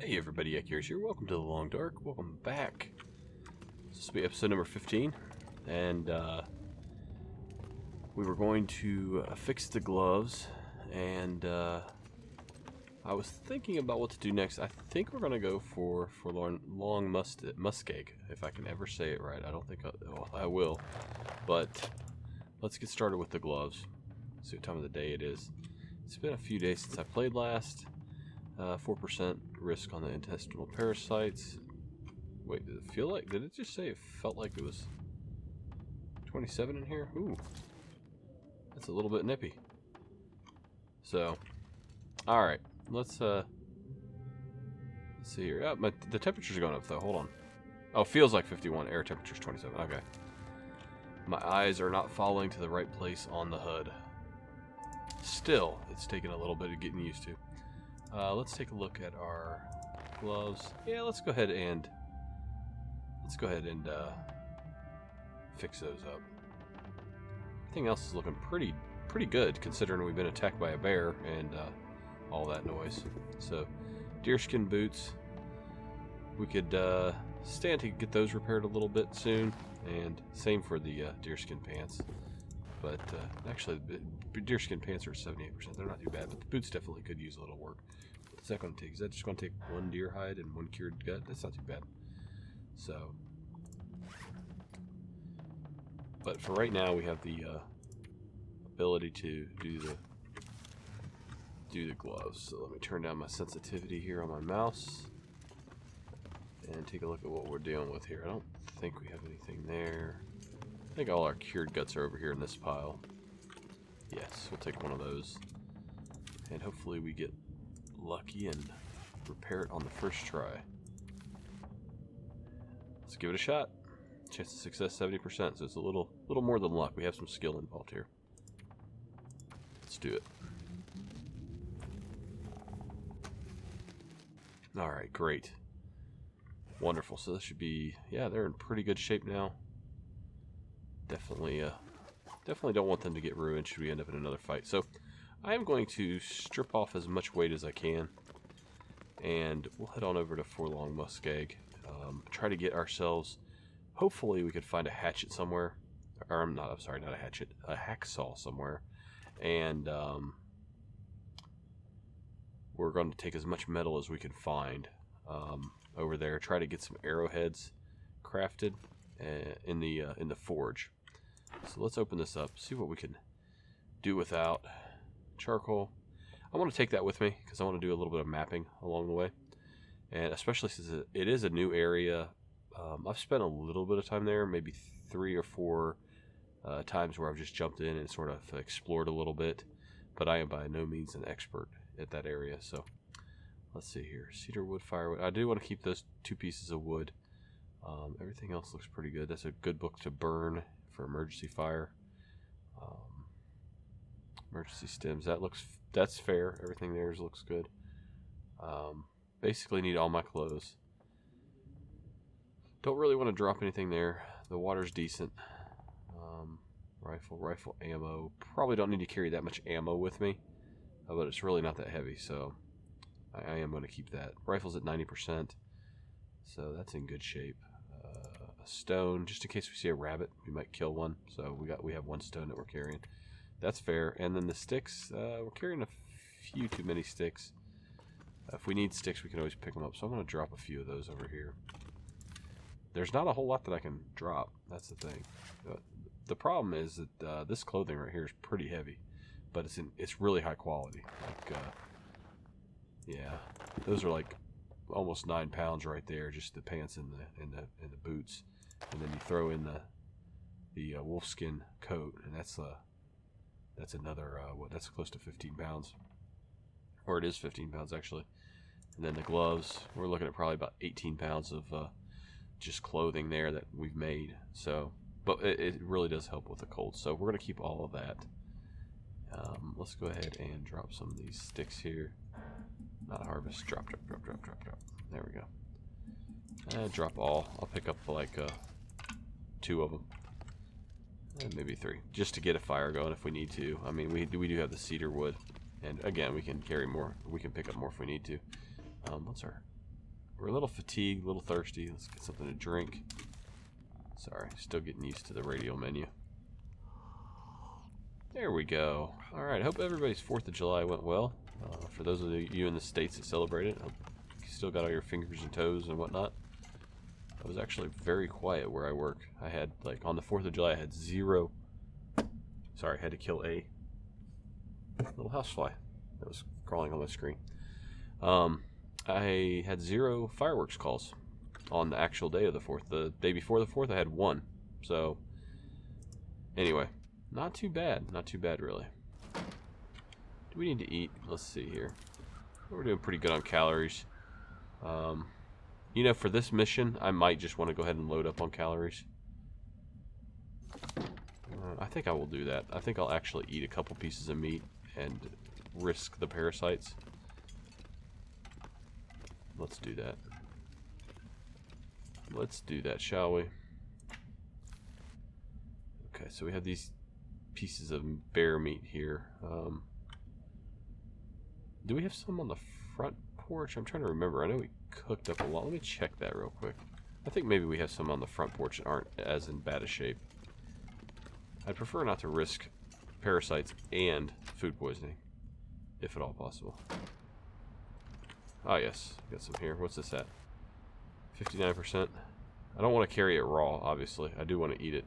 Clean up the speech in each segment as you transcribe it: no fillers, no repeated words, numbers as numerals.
Hey everybody, Ekiers here. Welcome to the Long Dark. Welcome back. This will be episode number 15, and we were going to fix the gloves, and I was thinking about what to do next. I think we're going to go for long muskeg, if I can ever say it right. I don't think I will, but let's get started with the gloves. See what time of the day it is. It's been a few days since I played last. 4% risk on the intestinal parasites. Wait, did it feel like? Did it just say it felt like it was 27 in here? Ooh, that's a little bit nippy. So, all right, let's see here. Yeah, the temperature's going up though. Hold on. Oh, feels like 51. Air temperature's 27. Okay. My eyes are not falling to the right place on the HUD. Still, it's taken a little bit of getting used to. Let's take a look at our gloves. Yeah, let's go ahead and fix those up. Everything else is looking pretty good considering we've been attacked by a bear and all that noise. So, deerskin boots. We could stand to get those repaired a little bit soon, and same for the deerskin pants. But actually, the deerskin pants are 78%. They're not too bad, but the boots definitely could use a little work. What's that going to take? Is that just going to take one deer hide and one cured gut? That's not too bad. So, but for right now, we have the ability to do the gloves. So let me turn down my sensitivity here on my mouse and take a look at what we're dealing with here. I don't think we have anything there. I think all our cured guts are over here in this pile. Yes, we'll take one of those. And hopefully we get lucky and repair it on the first try. Let's give it a shot. Chance of success 70%, so it's a little more than luck. We have some skill involved here. Let's do it. Alright, great. Wonderful. So this should be, yeah, they're in pretty good shape now. Definitely don't want them to get ruined should we end up in another fight. So I am going to strip off as much weight as I can, and we'll head on over to Forlong Muskeg. Try to get ourselves, hopefully we could find a hatchet somewhere, or I'm sorry, not a hatchet, a hacksaw somewhere, and we're going to take as much metal as we can find over there. Try to get some arrowheads crafted in the forge. So let's open this up, see what we can do without charcoal. I want to take that with me because I want to do a little bit of mapping along the way, and especially since it is a new area. I've spent a little bit of time there, maybe 3 or 4 times where I've just jumped in and sort of explored a little bit, but I am by no means an expert at that area. So let's see here. Cedar wood, firewood. I do want to keep those 2 pieces of wood. Everything else looks pretty good. That's a good book to burn for emergency fire. Emergency stems. That's fair. Everything there looks good. Basically need all my clothes. Don't really want to drop anything there. The water's decent. Rifle ammo. Probably don't need to carry that much ammo with me, but it's really not that heavy, so I am going to keep that. Rifle's at 90%, so that's in good shape. A stone, just in case we see a rabbit, we might kill one. So we have 1 stone that we're carrying. That's fair. And then the sticks, we're carrying a few too many sticks. If we need sticks, we can always pick them up. So I'm going to drop a few of those over here. There's not a whole lot that I can drop. That's the thing. The problem is that this clothing right here is pretty heavy, but it's really high quality. Like, yeah, those are like almost 9 pounds right there, just the pants and the boots, and then you throw in the wolfskin coat, and that's another that's close to 15 pounds, or it is 15 pounds actually. And then the gloves, we're looking at probably about 18 pounds of just clothing there that we've made. So, but it really does help with the cold. So we're gonna keep all of that. Let's go ahead and drop some of these sticks here. Not harvest. Drop. There we go. And drop all. I'll pick up like 2 of them. And maybe 3. Just to get a fire going if we need to. I mean, we do have the cedar wood. And again, we can carry more. We can pick up more if we need to. What's our We're a little fatigued, a little thirsty. Let's get something to drink. Sorry, still getting used to the radio menu. There we go. Alright, hope everybody's 4th of July went well. For those of you in the States that celebrate it, hope you still got all your fingers and toes and whatnot. I was actually very quiet where I work. I had, like, on the 4th of July, I had zero... Sorry, I had to kill a little housefly that was crawling on my screen. I had 0 fireworks calls on the actual day of the 4th. The day before the 4th, I had 1. So, anyway, not too bad. Not too bad, really. Do we need to eat? Let's see here. We're doing pretty good on calories. You know, for this mission, I might just want to go ahead and load up on calories. I think I will do that. I think I'll actually eat a couple pieces of meat and risk the parasites. Let's do that. Let's do that, shall we? Okay, so we have these pieces of bear meat here. Do we have some on the front porch? I'm trying to remember. I know we cooked up a lot. Let me check that real quick. I think maybe we have some on the front porch that aren't as in bad a shape. I'd prefer not to risk parasites and food poisoning, if at all possible. Ah, yes. Got some here. What's this at? 59%. I don't want to carry it raw, obviously. I do want to eat it.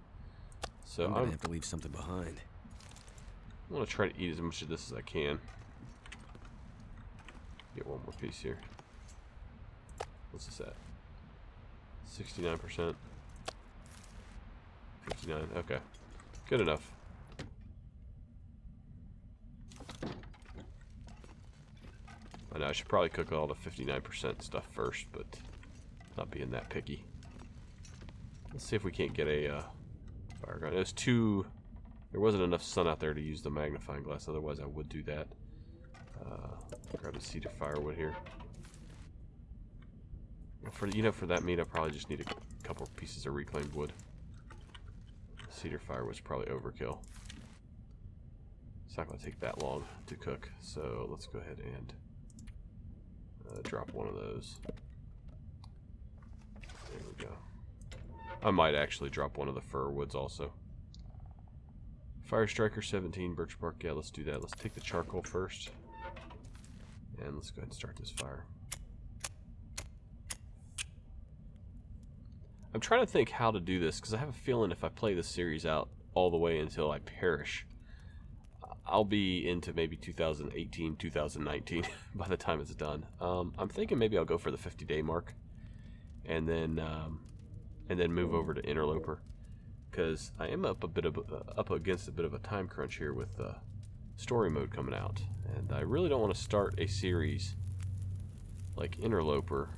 So I'm gonna have to leave something behind. I want to try to eat as much of this as I can. Get one more piece here. What's this at? 69%. 59. Okay. Good enough. I know I should probably cook all the 59% stuff first, but not being that picky. Let's see if we can't get a fire gun. It was too... There wasn't enough sun out there to use the magnifying glass, otherwise I would do that. Grab a cedar firewood here. For that meat, I probably just need a couple pieces of reclaimed wood. Cedar firewood's probably overkill. It's not going to take that long to cook, so let's go ahead and drop one of those. There we go. I might actually drop one of the fir woods also. Fire striker 17, birch bark. Yeah, let's do that. Let's take the charcoal first. And let's go ahead and start this fire. I'm trying to think how to do this, because I have a feeling if I play this series out all the way until I perish, I'll be into maybe 2018, 2019 by the time it's done. I'm thinking maybe I'll go for the 50-day mark, and then move over to Interloper, because I am up against a bit of a time crunch here with story mode coming out, and I really don't want to start a series like Interloper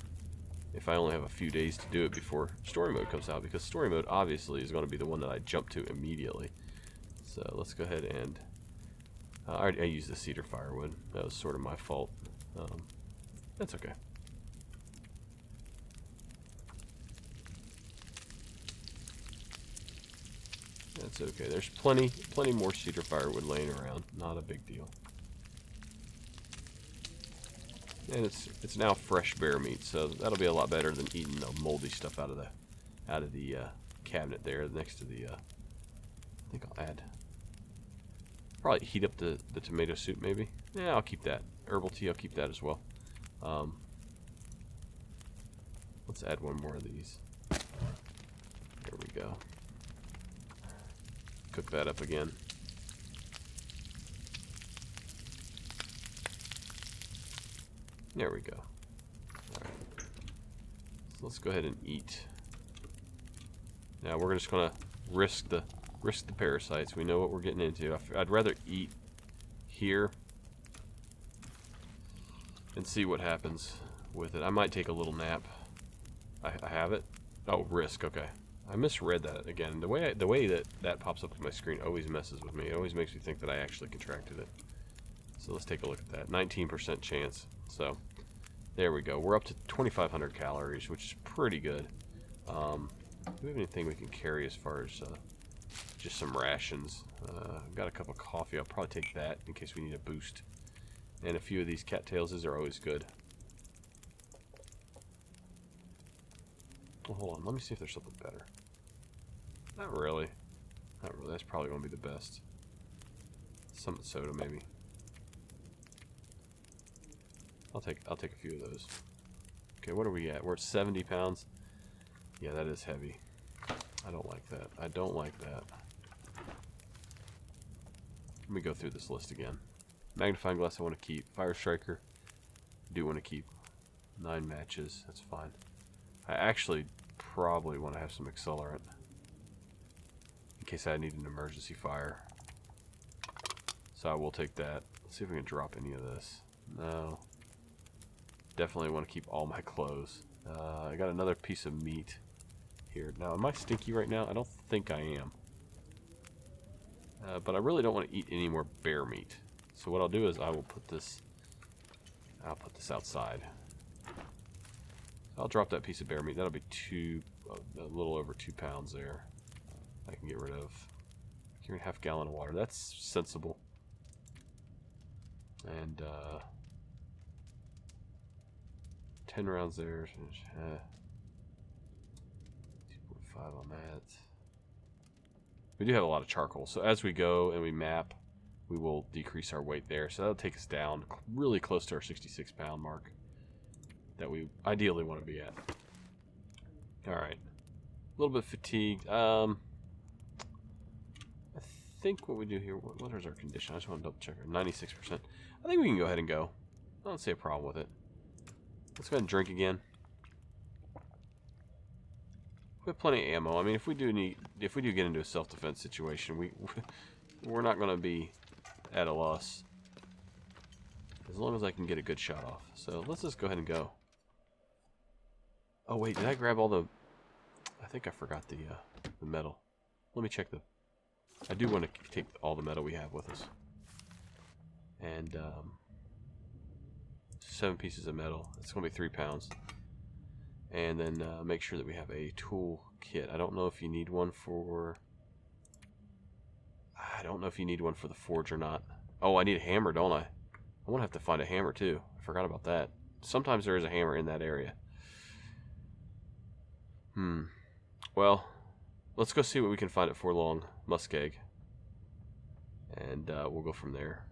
if I only have a few days to do it before story mode comes out, because story mode obviously is going to be the one that I jump to immediately. So let's go ahead and I used the cedar firewood. That was sort of my fault. That's okay. That's okay. There's plenty more cedar firewood laying around. Not a big deal. And it's now fresh bear meat, so that'll be a lot better than eating the moldy stuff out of the cabinet there next to the. I think I'll add. Probably heat up the tomato soup, maybe. Yeah, I'll keep that. Herbal tea, I'll keep that as well. Let's add one more of these. There we go. Cook that up again. There we go. Alright. So let's go ahead and eat. Now we're just gonna risk the parasites. We know what we're getting into. I'd rather eat here and see what happens with it. I might take a little nap. I have it. Oh, risk. Okay. I misread that again. The way that pops up on my screen always messes with me. It always makes me think that I actually contracted it. So let's take a look at that. 19% chance. So there we go. We're up to 2,500 calories, which is pretty good. Do we have anything we can carry as far as just some rations? I've got a cup of coffee. I'll probably take that in case we need a boost. And a few of these cattails are always good. Well, hold on. Let me see if there's something better. Not really. Not really. That's probably going to be the best. Some soda, maybe. I'll take a few of those. Okay, what are we at? We're at 70 pounds. Yeah, that is heavy. I don't like that. I don't like that. Let me go through this list again. Magnifying glass I want to keep. Fire striker I do want to keep. 9 matches. That's fine. I actually probably want to have some accelerant in case I need an emergency fire. So I will take that. Let's see if we can drop any of this. No. Definitely want to keep all my clothes. I got another piece of meat here. Now, am I stinky right now? I don't think I am. But I really don't want to eat any more bear meat. So what I'll do is I will put this. I'll put this outside. I'll drop that piece of bear meat. That'll be a little over 2 pounds there. I can get rid of. 1.5 gallon of water. That's sensible. And 10 rounds there. 2.5 on that. We do have a lot of charcoal, so as we go and we map, we will decrease our weight there. So that'll take us down really close to our 66 pound mark that we ideally want to be at. Alright. A little bit fatigued. I think what we do here, what is our condition? I just want to double check. 96%. I think we can go ahead and go. I don't see a problem with it. Let's go ahead and drink again. We have plenty of ammo. I mean, if we do get into a self-defense situation, we're not going to be at a loss as long as I can get a good shot off. So let's just go ahead and go. Oh wait, did I grab all the? I think I forgot the metal. Let me check the. I do want to take all the metal we have with us. And 7 pieces of metal. It's going to be 3 pounds. And then make sure that we have a tool kit. I don't know if you need one for. I don't know if you need one for the forge or not. Oh, I need a hammer, don't I? I want to have to find a hammer too. I forgot about that. Sometimes there is a hammer in that area. Well, let's go see what we can find at Forlong Muskeg. And we'll go from there.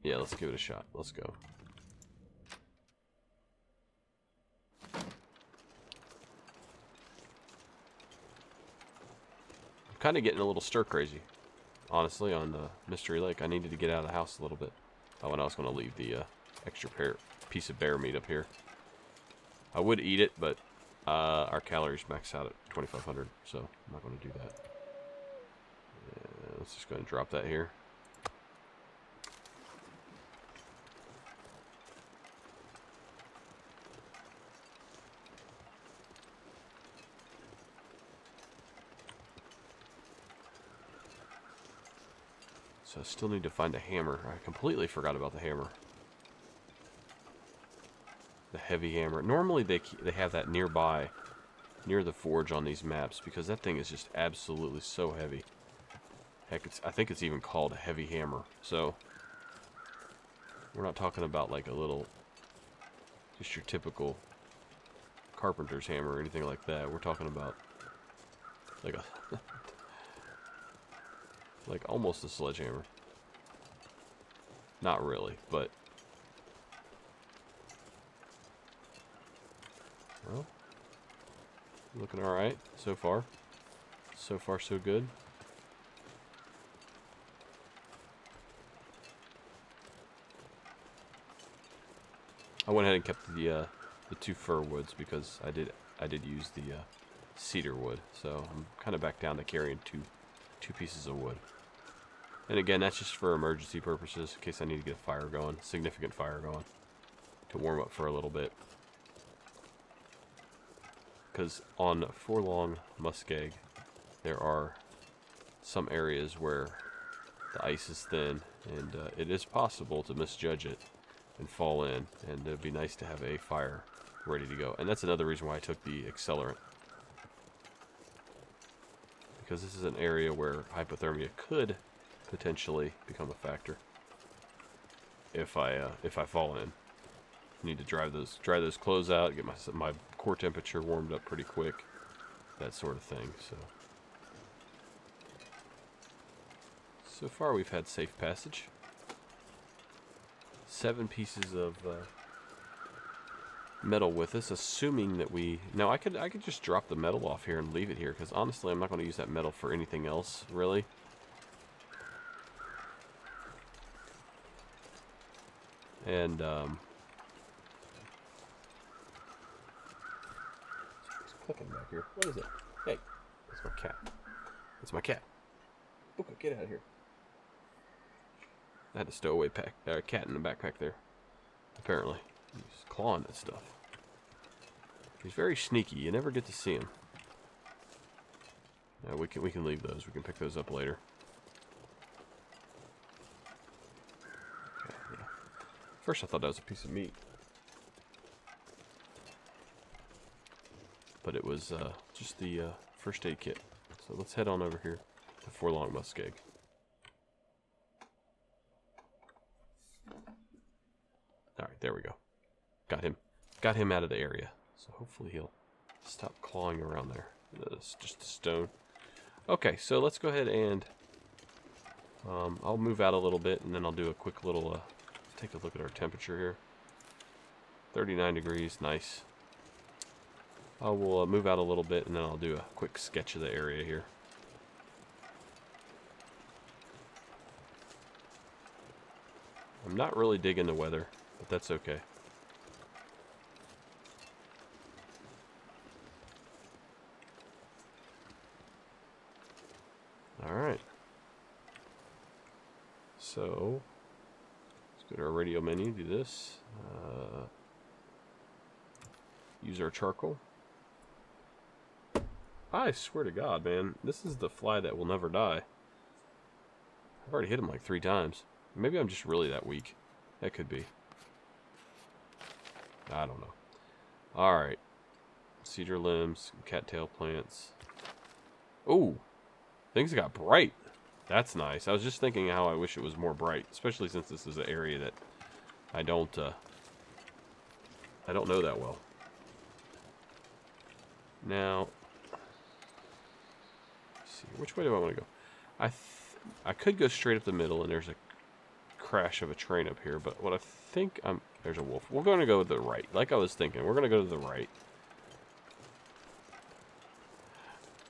Yeah, let's give it a shot. Let's go. I'm kind of getting a little stir crazy, honestly, on Mystery Lake. I needed to get out of the house a little bit. Oh, and I was going to leave the extra piece of bear meat up here. I would eat it, but our calories max out at 2,500, so I'm not going to do that. Let's just go ahead and drop that here. So I still need to find a hammer. I completely forgot about the hammer. The heavy hammer. Normally they have that nearby, near the forge on these maps, because that thing is just absolutely so heavy. Heck, I think it's even called a heavy hammer. So we're not talking about like a little, just your typical carpenter's hammer or anything like that. We're talking about like a like almost a sledgehammer. Not really, but well, looking all right so far. So far, so good. I went ahead and kept the 2 fir woods because I did use the cedar wood, so I'm kind of back down to carrying two pieces of wood. And again, that's just for emergency purposes, in case I need to get a fire going, significant fire going, to warm up for a little bit. Because on Forlong Muskeg, there are some areas where the ice is thin, and it is possible to misjudge it and fall in, and it'd be nice to have a fire ready to go. And that's another reason why I took the accelerant, because this is an area where hypothermia could potentially become a factor. if I fall in. Need to dry those clothes out, get my core temperature warmed up pretty quick, that sort of thing. So far we've had safe passage. 7 pieces of metal with us, assuming that we... Now I could just drop the metal off here and leave it here, because honestly I'm not going to use that metal for anything else, really. And it's clicking back here. What is it? Hey, it's my cat. It's my cat. Luca, get out of here. I had to stow away a cat in the backpack there. Apparently, he's clawing at stuff. He's very sneaky. You never get to see him. We can leave those. We can pick those up later. Okay, yeah. First, I thought that was a piece of meat, but it was just the first aid kit. So let's head on over here to Forlong Muskeg. Alright, there we go. Got him out of the area. So hopefully he'll stop clawing around there. It's just a stone. Okay, so let's go ahead and I'll move out a little bit, and then I'll do a quick little take a look at our temperature here. 39 degrees, nice. I will move out a little bit, and then I'll do a quick sketch of the area here. I'm not really digging the weather, but that's okay. Alright. So, let's go to our radio menu, do this. Use our charcoal. I swear to God, man, this is the fly that will never die. I've already hit him like 3 times. Maybe I'm just really that weak. That could be. I don't know. Alright. Cedar limbs, cattail plants. Ooh! Things got bright. That's nice. I was just thinking how I wish it was more bright. Especially since this is an area that I don't know that well. Now, let's see. Which way do I want to go? I could go straight up the middle, and there's a crash of a train up here, but what I think there's a wolf. We're going to go to the right, like I was thinking. We're going to go to the right.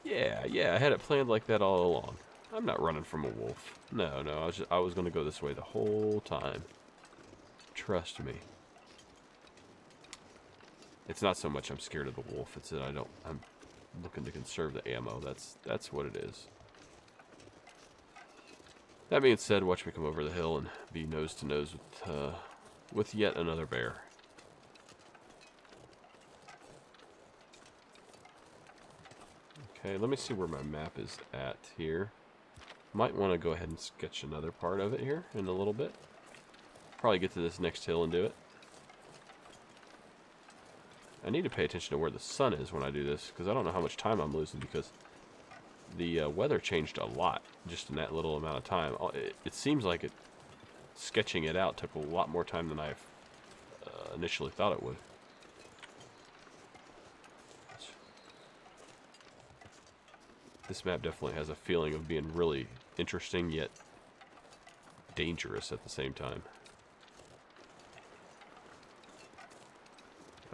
Yeah, I had it planned like that all along. I'm not running from a wolf. No, I was going to go this way the whole time. Trust me. It's not so much I'm scared of the wolf, it's that I'm looking to conserve the ammo. That's what it is. That being said, watch me come over the hill and be nose to nose with yet another bear. Okay, let me see where my map is at here. Might want to go ahead and sketch another part of it here in a little bit. Probably get to this next hill and do it. I need to pay attention to where the sun is when I do this, because I don't know how much time I'm losing, because the weather changed a lot just in that little amount of time. It seems like sketching it out took a lot more time than I initially thought it would. This map definitely has a feeling of being really interesting, yet dangerous at the same time.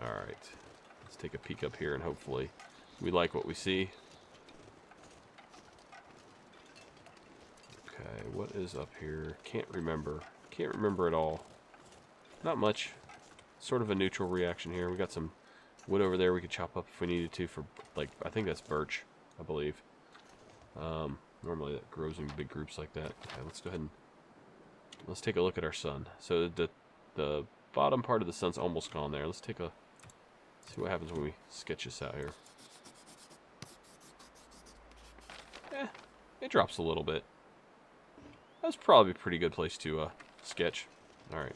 Alright, let's take a peek up here and hopefully we like what we see. Okay, what is up here? Can't remember. Can't remember at all. Not much. Sort of a neutral reaction here. We got some wood over there we could chop up if we needed to for, like, I think that's birch, I believe. Normally that grows in big groups like that. Okay, let's go ahead and let's take a look at our sun. So the bottom part of the sun's almost gone there. Let's take a see what happens when we sketch this out here. It drops a little bit. That's probably a pretty good place to sketch. Alright.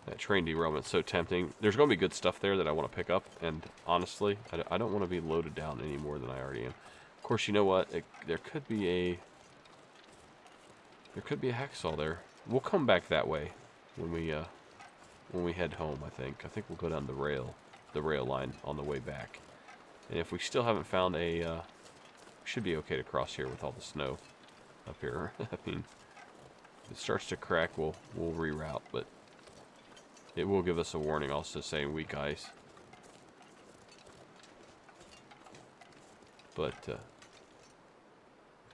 That train derailment's so tempting. There's going to be good stuff there that I want to pick up, and honestly, I don't want to be loaded down any more than I already am. Of course, you know what? There could be There could be a hacksaw there. We'll come back that way when we head home. I think we'll go down the rail line on the way back. And if we still haven't found a, should be okay to cross here with all the snow up here. I mean, if it starts to crack, we'll reroute, but it will give us a warning also saying weak ice. But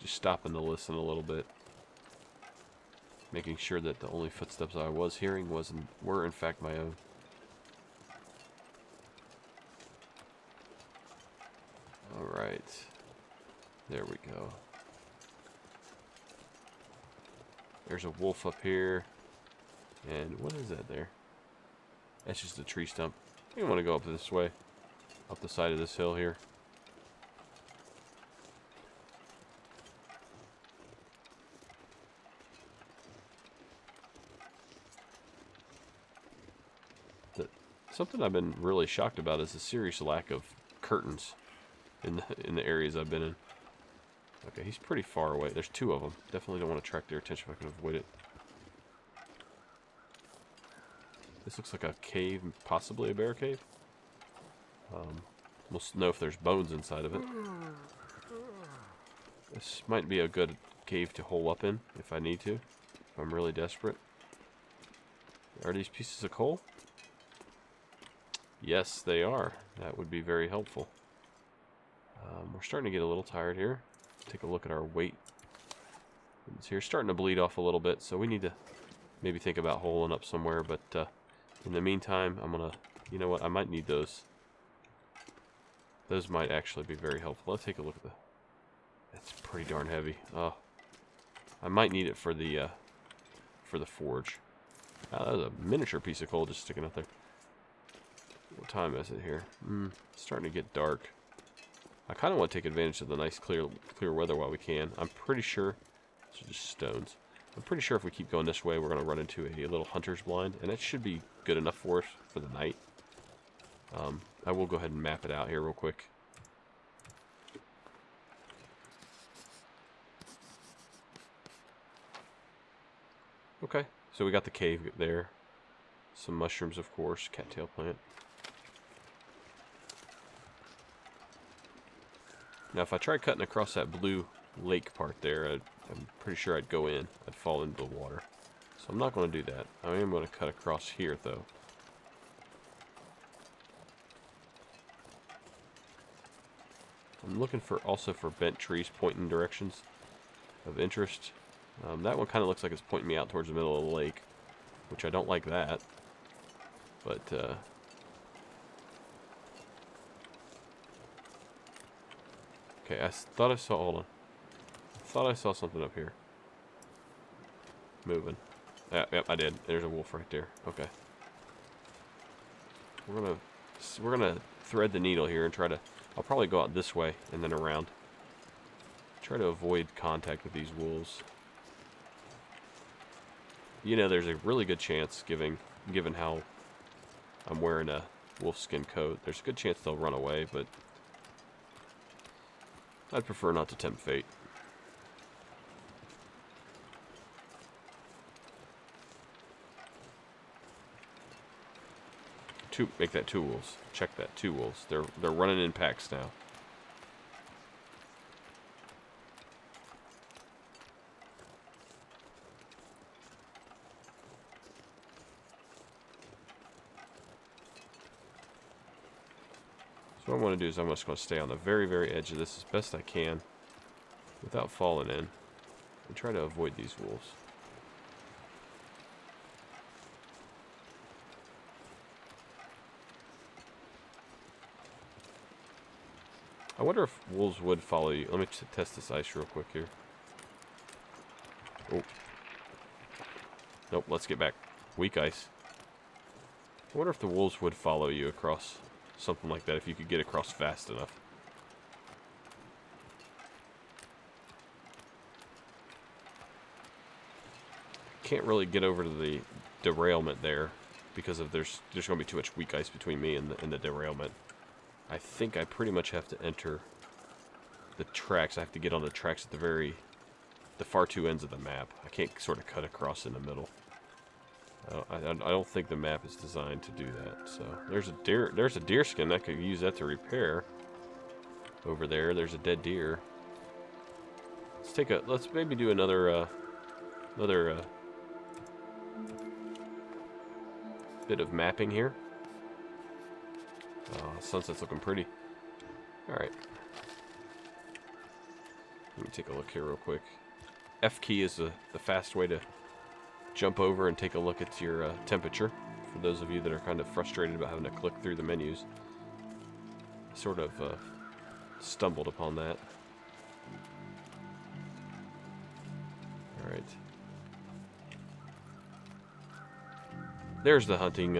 just stopping to listen a little bit, making sure that the only footsteps I was hearing were in fact my own. All right, there we go. There's a wolf up here, and what is that there? That's just a tree stump. I think I want to go up this way, up the side of this hill here. Something I've been really shocked about is the serious lack of curtains in the areas I've been in. Okay, he's pretty far away. There's two of them. Definitely don't want to attract their attention if I can avoid it. This looks like a cave, possibly a bear cave. We'll know if there's bones inside of it. This might be a good cave to hole up in if I need to, if I'm really desperate. Are these pieces of coal? Yes, they are. That would be very helpful. We're starting to get a little tired here. Take a look at our weight. It's here, starting to bleed off a little bit, so we need to maybe think about holing up somewhere. But in the meantime, I'm gonna, you know what? I might need those. Those might actually be very helpful. Let's take a look at the. That's pretty darn heavy. Oh, I might need it for the forge. That was a miniature piece of coal just sticking up there. What time is it here? It's starting to get dark. I kind of want to take advantage of the nice clear weather while we can. I'm pretty sure, these are just stones. I'm pretty sure if we keep going this way, we're going to run into a little hunter's blind, and that should be good enough for us for the night. I will go ahead and map it out here real quick. Okay, so we got the cave there. Some mushrooms, of course, cattail plant. Now, if I tried cutting across that blue lake part there, I'm pretty sure I'd go in. I'd fall into the water. So I'm not going to do that. I am going to cut across here, though. I'm looking also for bent trees pointing directions of interest. That one kind of looks like it's pointing me out towards the middle of the lake, which I don't like that. But, okay, I thought I saw, hold on. I thought I saw something up here. Moving. Yep, I did. There's a wolf right there. Okay. We're gonna thread the needle here and try to, I'll probably go out this way and then around. Try to avoid contact with these wolves. You know, there's a really good chance, given how I'm wearing a wolfskin coat, there's a good chance they'll run away, but I'd prefer not to tempt fate. Make that 2 wolves. Check that, 2 wolves. They're running in packs now. So what I'm going to do is I'm just going to stay on the very, very edge of this as best I can without falling in and try to avoid these wolves. I wonder if wolves would follow you. Let me test this ice real quick here. Oh. Nope, let's get back. Weak ice. I wonder if the wolves would follow you across something like that if you could get across fast enough. Can't really get over to the derailment there because of there's going to be too much weak ice between me and the derailment. I think I pretty much have to enter the tracks. I have to get on the tracks at the very the far two ends of the map. I can't sort of cut across in the middle. I don't think the map is designed to do that. So there's a deer skin. I could use that to repair. Over there, there's a dead deer. Let's maybe do another bit of mapping here. Sunset's looking pretty. All right. Let me take a look here real quick. F key is the fast way to jump over and take a look at your temperature. For those of you that are kind of frustrated about having to click through the menus. Sort of stumbled upon that. Alright. There's the hunting,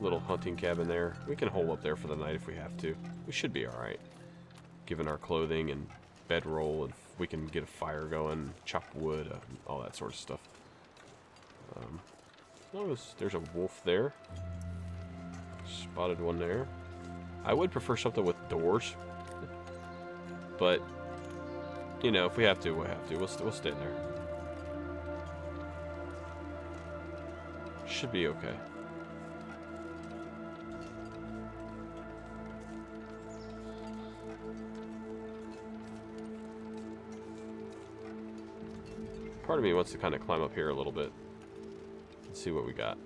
little hunting cabin there. We can hole up there for the night if we have to. We should be alright. Given our clothing and bedroll, and we can get a fire going, chop wood, all that sort of stuff. There's a wolf there. Spotted one there. I would prefer something with doors. But, you know, if we have to, we'll have to. We'll stay there. Should be okay. Part of me wants to kind of climb up here a little bit and see what we got.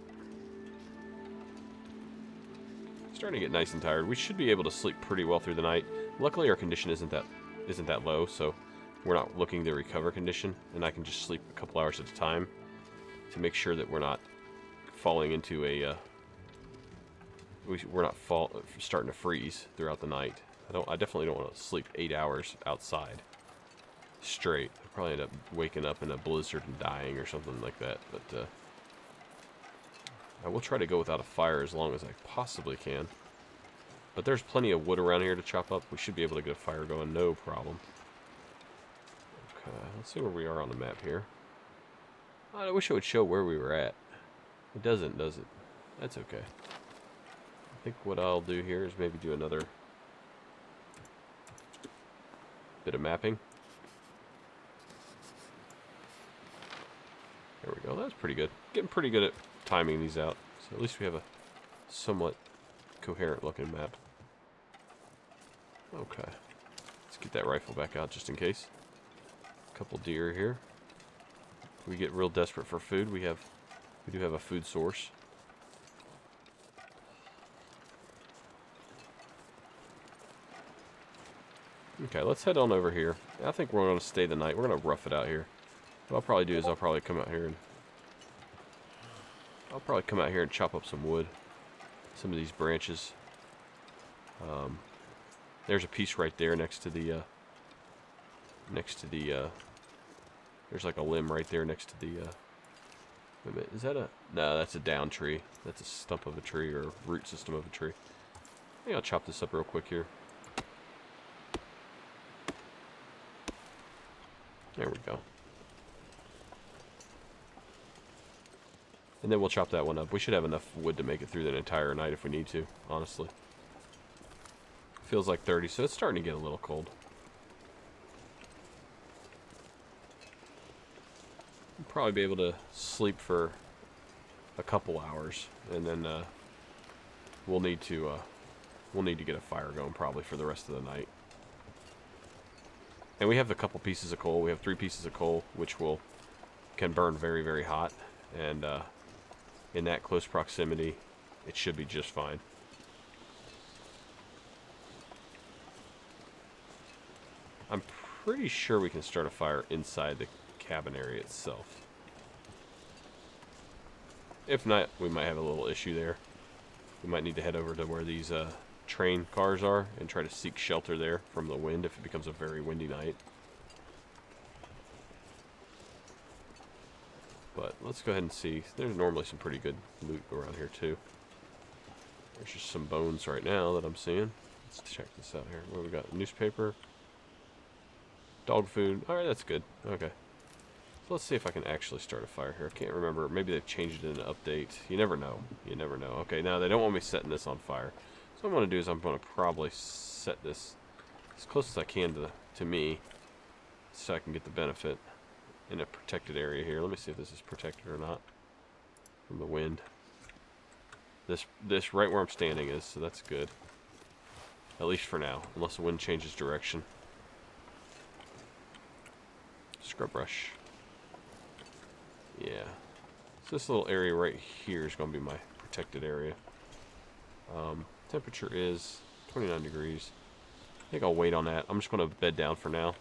Starting to get nice and tired. We should be able to sleep pretty well through the night. Luckily, our condition isn't that low, so we're not looking to recover condition, and I can just sleep a couple hours at a time to make sure that we're not falling into a we're not starting to freeze throughout the night. I definitely don't want to sleep 8 hours outside straight. I'll probably end up waking up in a blizzard and dying or something like that. But I will try to go without a fire as long as I possibly can. But there's plenty of wood around here to chop up. We should be able to get a fire going, no problem. Okay, let's see where we are on the map here. I wish it would show where we were at. It doesn't, does it? That's okay. I think what I'll do here is maybe do another bit of mapping. There we go. That's pretty good. Getting pretty good at timing these out. So at least we have a somewhat coherent looking map. Okay. Let's get that rifle back out just in case. A couple deer here. If we get real desperate for food, we do have a food source. Okay, let's head on over here. I think we're going to stay the night. We're going to rough it out here. What I'll probably do is I'll probably come out here and chop up some wood. Some of these branches. There's a piece right there next to the there's like a limb right there next to the wait a minute, is that a, no, that's a down tree. That's a stump of a tree or root system of a tree. I think I'll chop this up real quick here. There we go. And then we'll chop that one up. We should have enough wood to make it through the entire night if we need to, honestly. Feels like 30, so it's starting to get a little cold. We'll probably be able to sleep for a couple hours, and then we'll need to get a fire going probably for the rest of the night. And we have a couple pieces of coal. We have 3 pieces of coal, which can burn very, very hot, and in that close proximity, it should be just fine. I'm pretty sure we can start a fire inside the cabin area itself. If not, we might have a little issue there. We might need to head over to where these train cars are and try to seek shelter there from the wind if it becomes a very windy night. But let's go ahead and see. There's normally some pretty good loot around here too. There's just some bones right now that I'm seeing. Let's check this out here. What we got? Newspaper. Dog food. Alright, that's good. Okay. So let's see if I can actually start a fire here. I can't remember. Maybe they've changed it in an update. You never know. You never know. Okay, now they don't want me setting this on fire. So what I'm going to do is I'm going to probably set this as close as I can to me so I can get the benefit. in a protected area here. Let me see if this is protected or not from the wind. This right where I'm standing is, so that's good. At least for now, unless the wind changes direction. Scrub brush. Yeah. So this little area right here is going to be my protected area. Temperature is 29 degrees. I think I'll wait on that. I'm just going to bed down for now.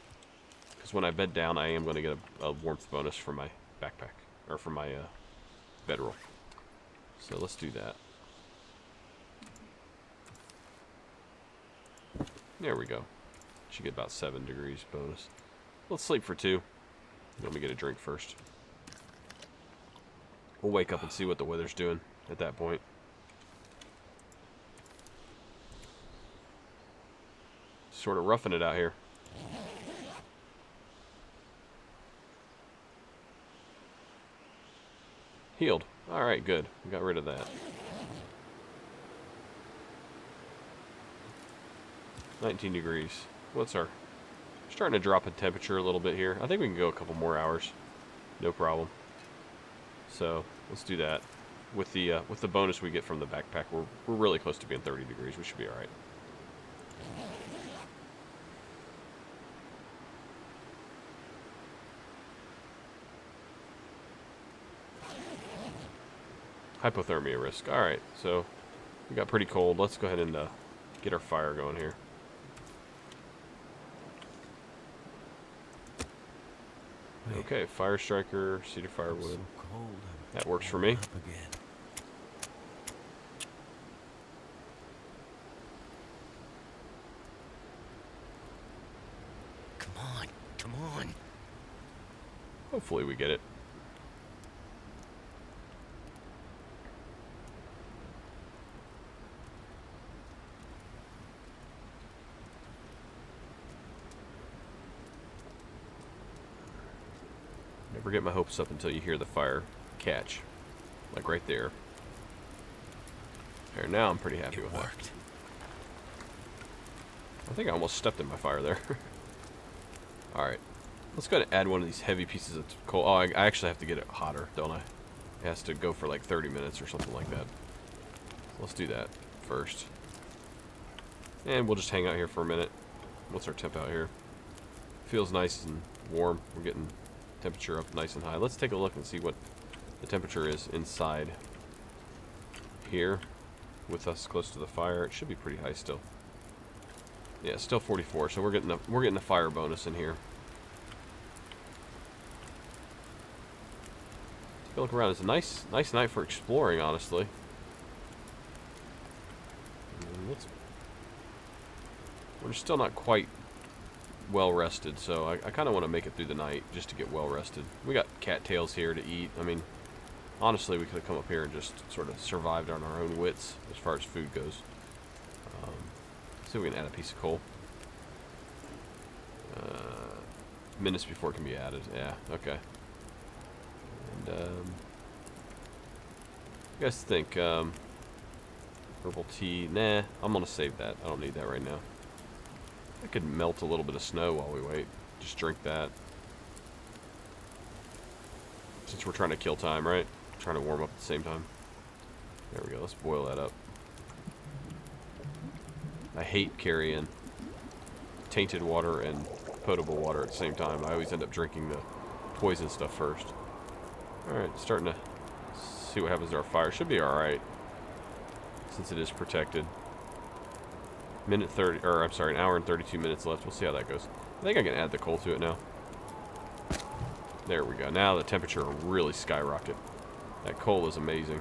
Because when I bed down, I am going to get a warmth bonus from my backpack. Or from my bedroll. So let's do that. There we go. Should get about 7 degrees bonus. Let's sleep for 2. Let me get a drink first. We'll wake up and see what the weather's doing at that point. Sort of roughing it out here. Healed. Alright, good. We got rid of that. 19 degrees. What's our... Starting to drop in temperature a little bit here. I think we can go a couple more hours. No problem. So, let's do that. With the bonus we get from the backpack, we're really close to being 30 degrees. We should be alright. Hypothermia risk. Alright, so we got pretty cold. Let's go ahead and get our fire going here. Okay, fire striker, cedar firewood. So cold, that works for me. Come on, come on. Hopefully we get it. Never get my hopes up until you hear the fire catch. Like right there. There, now I'm pretty happy with that. I think I almost stepped in my fire there. Alright. Let's go ahead and add one of these heavy pieces of coal. Oh, I actually have to get it hotter, don't I? It has to go for like 30 minutes or something like that. So let's do that first. And we'll just hang out here for a minute. What's our temp out here? Feels nice and warm. We're getting temperature up nice and high. Let's take a look and see what the temperature is inside here with us close to the fire. It should be pretty high still. Yeah, still 44. So we're getting the fire bonus in here. Take a look around. It's a nice night for exploring, honestly. We're still not quite well rested, so I kind of want to make it through the night just to get well rested. We got cattails here to eat. I mean, honestly, we could have come up here and just sort of survived on our own wits as far as food goes. See if we can add a piece of coal. Minutes before it can be added. Yeah, okay. And you guys think herbal tea? Nah, I'm gonna save that. I don't need that right now. I could melt a little bit of snow while we wait. Just drink that. Since we're trying to kill time, right? Trying to warm up at the same time. There we go. Let's boil that up. I hate carrying tainted water and potable water at the same time. I always end up drinking the poison stuff first. Alright, starting to see what happens to our fire. Should be alright. Since it is protected. Minute 30, or I'm sorry, an hour and 32 minutes left. We'll see how that goes. I think I can add the coal to it now. There we go. Now the temperature will really skyrocket. That coal is amazing.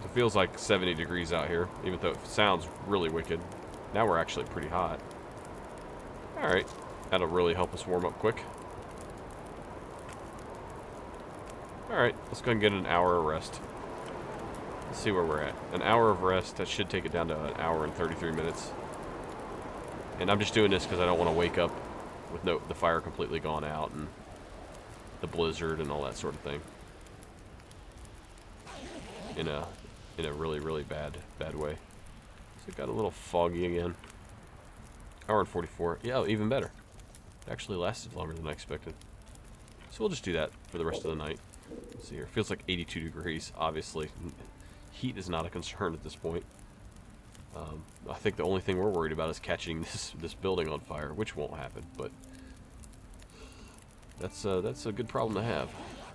It feels like 70 degrees out here, even though it sounds really wicked. Now we're actually pretty hot. Alright, that'll really help us warm up quick. Alright, let's go ahead and get an hour of rest. Let's see where we're at. An hour of rest, that should take it down to an hour and 33 minutes. And I'm just doing this because I don't want to wake up with the fire completely gone out and the blizzard and all that sort of thing. In a really, really bad way. So it got a little foggy again. Hour and 44. Yeah, oh, even better. It actually lasted longer than I expected. So we'll just do that for the rest of the night. Let's see here. It feels like 82 degrees, obviously. Heat is not a concern at this point. I think the only thing we're worried about is catching this building on fire, which won't happen, but that's a good problem to have.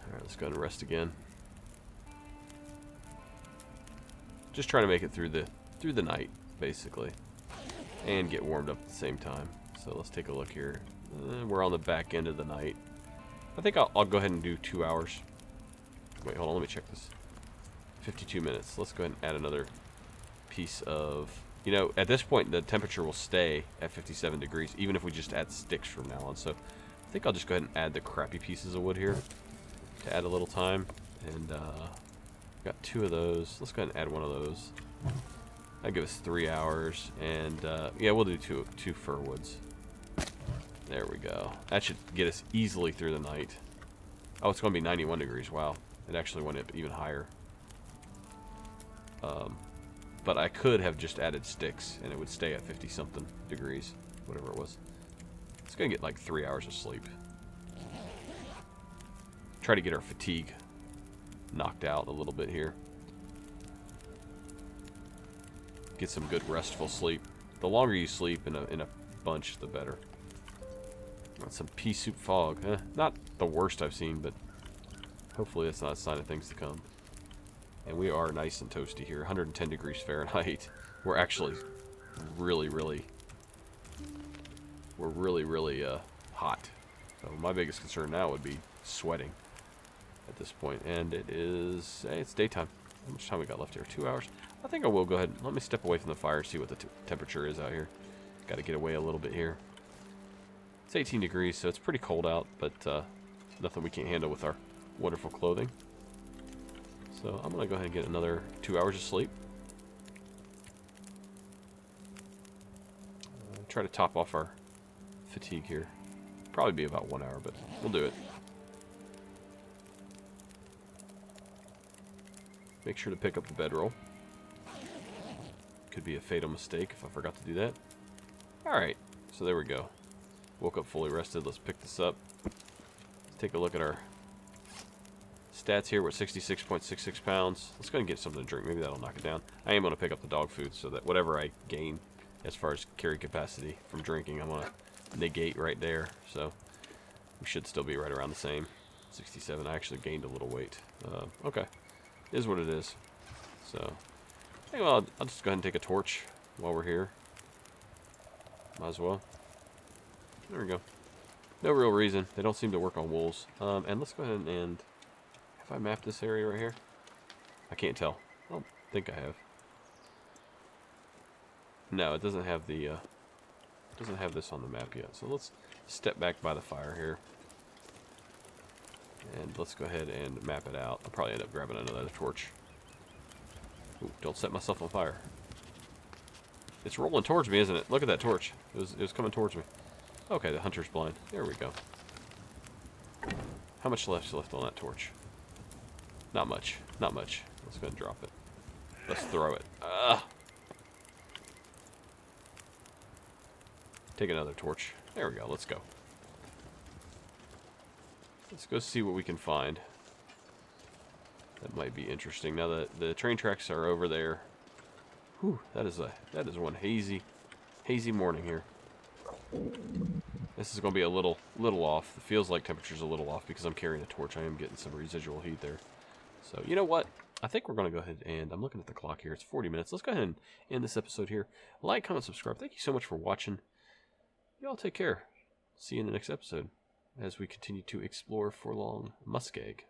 Alright, let's go ahead and rest again. Just trying to make it through the night, basically. And get warmed up at the same time. So let's take a look here. We're on the back end of the night. I think I'll go ahead and do 2 hours. Wait, hold on, let me check this. 52 minutes. Let's go ahead and add another piece of... You know, at this point, the temperature will stay at 57 degrees, even if we just add sticks from now on. So I think I'll just go ahead and add the crappy pieces of wood here to add a little time. And got 2 of those. Let's go ahead and add 1 of those. That'll give us 3 hours. And yeah, we'll do two fir woods. There we go. That should get us easily through the night. Oh, it's going to be 91 degrees. Wow. It actually went up even higher. But I could have just added sticks, and it would stay at 50-something degrees. Whatever it was. It's going to get like 3 hours of sleep. Try to get our fatigue knocked out a little bit here. Get some good restful sleep. The longer you sleep in a bunch, the better. Got some pea soup fog. Not the worst I've seen, but hopefully that's not a sign of things to come. And we are nice and toasty here. 110 degrees Fahrenheit. We're actually really hot. So my biggest concern now would be sweating at this point. And it is... Hey, it's daytime. How much time we got left here? 2 hours? I think I will go ahead and let me step away from the fire and see what the temperature is out here. Got to get away a little bit here. It's 18 degrees, so it's pretty cold out, but nothing we can't handle with our wonderful clothing. So I'm going to go ahead and get another 2 hours of sleep. Try to top off our fatigue here. Probably be about 1 hour, but we'll do it. Make sure to pick up the bedroll. Could be a fatal mistake if I forgot to do that. Alright, so there we go. Woke up fully rested. Let's pick this up. Let's take a look at our stats here. We're at 66.66 pounds. Let's go ahead and get something to drink. Maybe that'll knock it down. I am going to pick up the dog food so that whatever I gain as far as carry capacity from drinking, I'm going to negate right there. So we should still be right around the same. 67. I actually gained a little weight. Okay. Is what it is. So, hey, well, I'll just go ahead and take a torch while we're here. Might as well. There we go. No real reason. They don't seem to work on wolves. And let's go ahead and... Have I mapped this area right here? I can't tell. I don't think I have. No, it doesn't have the... doesn't have this on the map yet. So let's step back by the fire here. And let's go ahead and map it out. I'll probably end up grabbing another torch. Ooh, don't set myself on fire. It's rolling towards me, isn't it? Look at that torch. It was coming towards me. Okay, the hunter's blind. There we go. How much left on that torch? Not much. Not much. Let's go ahead and drop it. Let's throw it. Take another torch. There we go. Let's go. Let's go see what we can find. That might be interesting. Now the train tracks are over there. Whew, that is one hazy morning here. This is going to be a little off. It feels like temperature's a little off because I'm carrying a torch. I am getting some residual heat there. So, you know what? I think we're going to go ahead and... I'm looking at the clock here. It's 40 minutes. Let's go ahead and end this episode here. Like, comment, subscribe. Thank you so much for watching. Y'all take care. See you in the next episode as we continue to explore Forlong Muskeg.